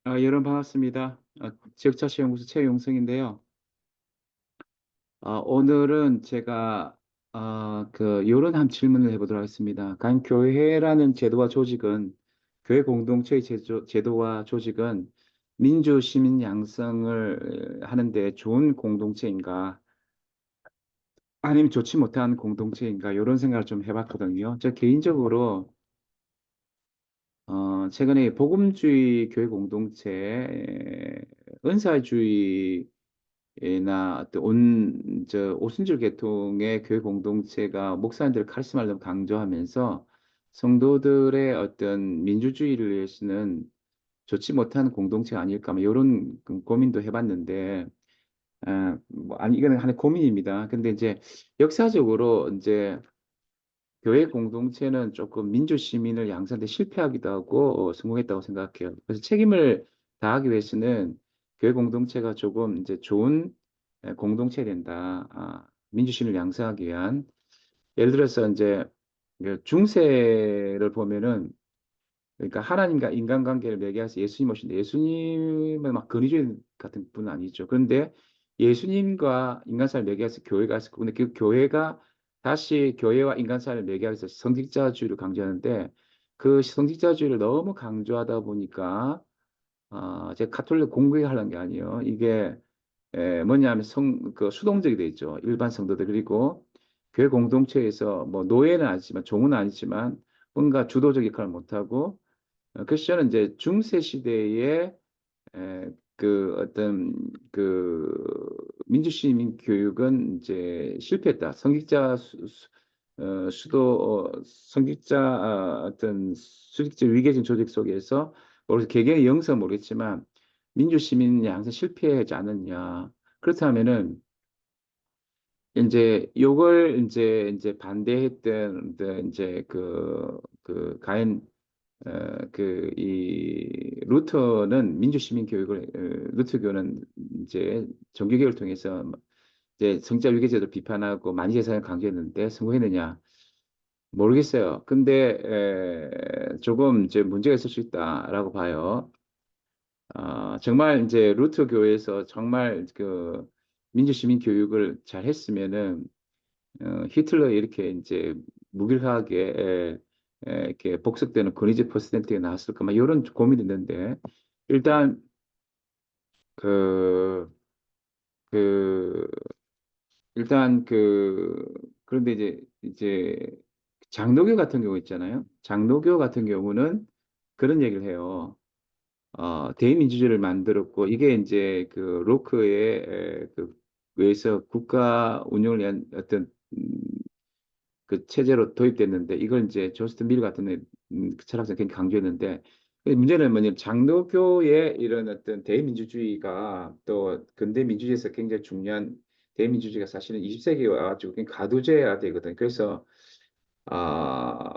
여러분 반갑습니다. 지역자치연구소 최용성인데요. 오늘은 제가 요런 한 질문을 해보도록 하겠습니다. 과연 교회라는 제도와 조직은 교회 공동체의 제도와 조직은 민주 시민 양성을 하는데 좋은 공동체인가 아니면 좋지 못한 공동체인가 이런 생각을 좀 해봤거든요. 저 개인적으로 최근에 복음주의 교회 공동체, 은사주의 나 어떤 오순절 계통의 교회 공동체가 목사님들의 카리스마를 너무 강조하면서 성도들의 어떤 민주주의를 위해서는 좋지 못한 공동체가 아닐까 뭐 이런 고민도 해봤는데 아니 이거는 하나의 고민입니다. 근데 이제 역사적으로 이제 교회 공동체는 조금 민주 시민을 양성하는데 실패하기도 하고 성공했다고 생각해요. 그래서 책임을 다하기 위해서는 교회 공동체가 조금 이제 좋은 공동체가 된다. 민주 시민을 양성하기 위한 예를 들어서 이제 그 중세를 보면은 그러니까 하나님과 인간관계를 매개해서 예수님 오신데 예수님은 막 권위주의 같은 분은 아니죠. 그런데 예수님과 인간 사이를 매개해서 교회가 있었고 근데 그 교회가 다시 교회와 인간 사이를 매개해서 성직자주의를 강조하는데 그 성직자주의를 너무 강조하다 보니까 제가 가톨릭 공격하려는 게 아니에요. 이게 뭐냐면 그 수동적이 돼 있죠. 일반 성도들 그리고 교회 공동체에서 뭐 노예는 아니지만 종은 아니지만 뭔가 주도적 역할을 못하고 그래서 저는 이제 중세 시대에 그 어떤 그 민주시민 교육은 이제 실패했다. 성직자 어떤 수직적 위계적 조직 속에서 모르겠 개개인의 영성 모르겠지만 민주시민이 항상 실패하지 않았냐. 그렇다면은 이제 요걸 이제 반대했던 이제 과연 이 루터는 민주시민 교육을 루터교는 이제 정규교육을 통해서 이제 성자 위계제도를 비판하고 만주재산을 강조했는데 성공했느냐 모르겠어요. 근데 조금 이제 문제가 있을 수 있다라고 봐요. 정말 이제 루터교에서 정말 그 민주시민 교육을 잘 했으면은 히틀러 이렇게 이제 무길하게 이렇게 복속되는 권위주의 퍼센트가 나왔을까, 막 이런 고민이 있는데, 일단, 그, 그, 그런데 이제, 장로교 같은 경우 있잖아요. 장로교 같은 경우는 그런 얘기를 해요. 대의민주주의를 만들었고, 이게 이제 그 로크의 외에서 국가 운영을 위한 어떤 그 체제로 도입됐는데 이걸 이제 조스트 밀 같은 그 철학자 굉장히 강조했는데 근데 문제는 뭐냐면 장로교의 이런 어떤 대민주주의가 또 근대 민주주의에서 굉장히 중요한 대민주주의가 사실은 20세기에 와가지고 굉장히 가두제화되거든. 그래서 아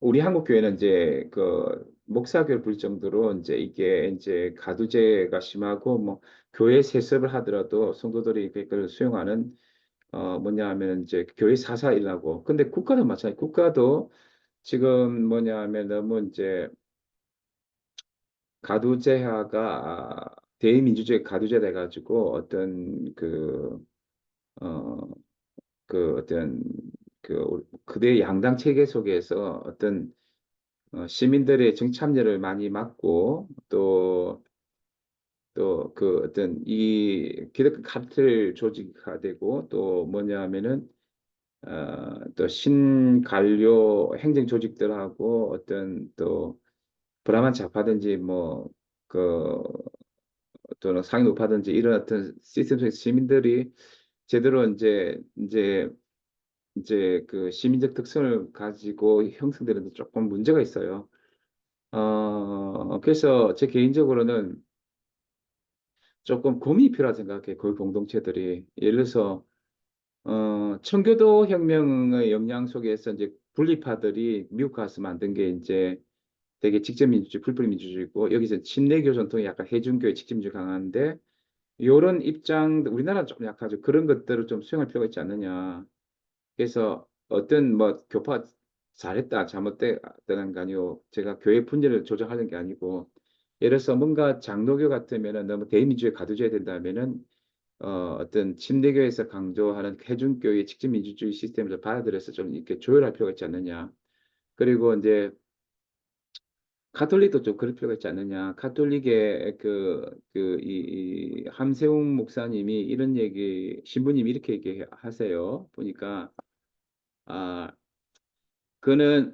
우리 한국 교회는 이제 그 목사교를 부를 정도로 이제 이게 이제 가두제가 심하고 뭐 교회 세습을 하더라도 성도들이 그걸 수용하는 뭐냐 하면 이제 교회 사사 일하고 근데 국가도 마찬가지 국가도 지금 뭐냐 하면 너무 이제 가두제화가 대의민주주의 가두제 돼가지고 어떤 어, 어떤 그대 양당 체계 속에서 어떤 시민들의 정참여를 많이 막고 또 그 어떤 이 기득권 카르텔 조직화되고 또 뭐냐 하면은 또 신관료 행정 조직들하고 어떤 또 브라만 좌파든지 뭐 그 또는 상위 노파든지 이런 어떤 시스템 속에서 시민들이 제대로 이제 그 시민적 특성을 가지고 형성되는데 조금 문제가 있어요. 그래서 제 개인적으로는 조금 고민이 필요하다 생각해. 그 공동체들이 예를 들어서 청교도 혁명의 영향 속에서 이제 분리파들이 미국 가서 만든 게 이제 되게 직접민주주의, 풀뿌리민주주의고 여기서 친내교 전통이 약간 해준교의 직접민주 강한데 이런 입장 우리나라는 좀 약하죠. 그런 것들을 좀 수용할 필요가 있지 않느냐. 그래서 어떤 뭐 교파 잘했다, 잘못됐다는 게 아니고 제가 교회 분열을 조장하는 게 아니고 예를 들어서 뭔가 장로교 같으면은 너무 대의민주주의에 가두져야 된다면은 어떤 침례교에서 강조하는 회중교의 직접민주주의 시스템을 좀 받아들여서 좀 이렇게 조율할 필요가 있지 않느냐. 그리고 이제 가톨릭도 좀 그럴 필요가 있지 않느냐. 가톨릭의 이 함세웅 목사님이 이런 얘기, 신부님이 이렇게 얘기하세요. 보니까, 아, 그는,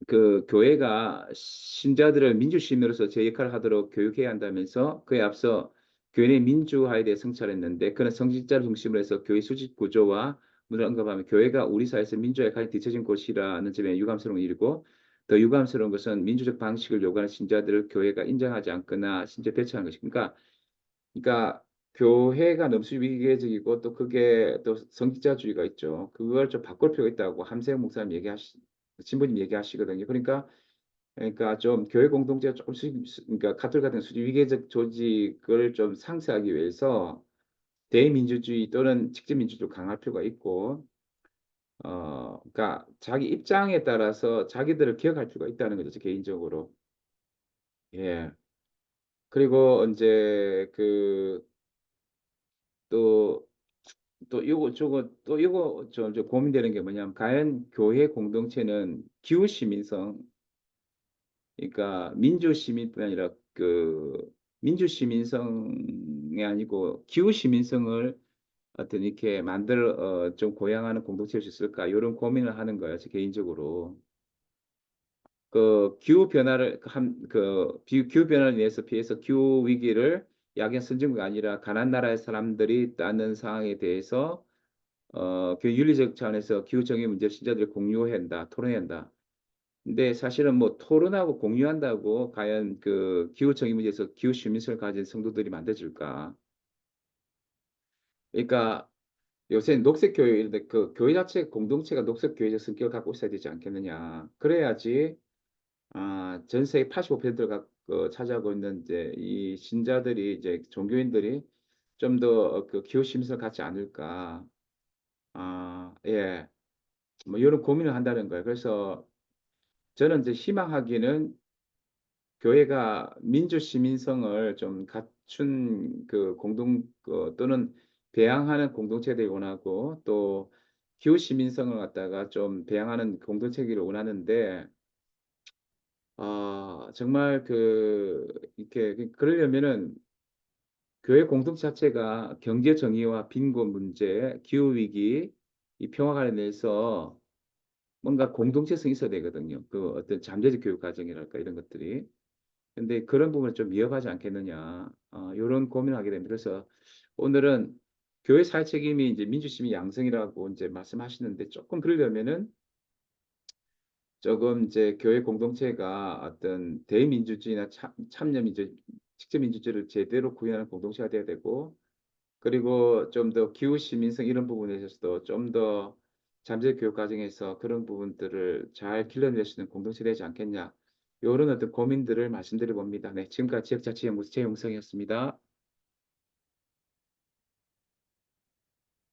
그 교회가 신자들을 민주시민으로서 제 역할을 하도록 교육해야 한다면서 그에 앞서 교회 의 민주화에 대해 성찰했는데 그는 성직자를 중심으로 해서 교회 수직 구조와 문을 언급하며 교회가 우리 사회에서 민주화에 가장 뒤처진 곳이라는 점에 유감스러운 일이고 더 유감스러운 것은 민주적 방식을 요구하는 신자들을 교회가 인정하지 않거나 심지어 배척하는 것입니다. 그러니까 교회가 너무 위계적이고 또 그게 또 성직자주의가 있죠. 그걸 좀 바꿀 필요가 있다고 함세영 목사님 신부님 얘기하시거든요. 그러니까 좀 교회 공동체가 조금씩 그러니까 카톨릭 같은 수직 위계적 조직을 좀 상쇄하기 위해서 대의민주주의 또는 직접민주주의를 강할 필요가 있고 그러니까 자기 입장에 따라서 자기들을 기억할 필요가 있다는 거죠. 개인적으로. 예. 그리고 이제 또 이거 좀 고민되는 게 뭐냐면, 과연 교회 공동체는 기후 시민성, 그러니까 민주 시민뿐 아니라 민주 시민성이 아니고 기후 시민성을 어떤 이렇게 좀 고양하는 공동체일 수 있을까? 이런 고민을 하는 거예요, 제 개인적으로. 기후 변화를 기후 변화를 위해서 피해서 기후 위기를 야기한 선진국이 아니라 가난 나라의 사람들이 따는 상황에 대해서 그 윤리적 차원에서 기후 정의 문제를 신자들이 공유해야 한다, 토론해야 한다. 근데 사실은 뭐 토론하고 공유한다고 과연 그 기후 정의 문제에서 기후 시민성을 가진 성도들이 만들어질까? 그러니까 요새 녹색 교회인데 그 교회 자체 공동체가 녹색 교회적 성격을 갖고 있어야 되지 않겠느냐? 그래야지 전 세계 85%가 차지하고 있는 이제 이 신자들이 이제 종교인들이 좀 더 그 기후 시민성을 갖지 않을까? 예. 뭐 이런 고민을 한다는 거예요. 그래서 저는 이제 희망하기는 교회가 민주 시민성을 좀 갖춘 또는 배양하는 공동체들이 원하고 또 기후 시민성을 갖다가 좀 배양하는 공동체기를 원하는데 정말 이렇게 그러려면은 교회 공동체 자체가 경제 정의와 빈곤 문제, 기후 위기, 이 평화 관련해서 뭔가 공동체성이 있어야 되거든요. 그 어떤 잠재적 교육 과정이랄까 이런 것들이. 근데 그런 부분을 좀 위협하지 않겠느냐. 이런 고민을 하게 됩니다. 그래서 오늘은 교회 사회 책임이 이제 민주시민 양성이라고 이제 말씀하시는데 조금 그러려면은 조금 이제 교회 공동체가 어떤 대민주주의나 참여민주, 직접민주주의를 제대로 구현하는 공동체가 돼야 되고 그리고 좀 더 기후 시민성 이런 부분에 있어서도 좀 더 잠재 교육 과정에서 그런 부분들을 잘 길러낼 수 있는 공동체 되지 않겠냐. 이런 어떤 고민들을 말씀드려 봅니다. 네, 지금까지 지역자치연구소 최용성이었습니다.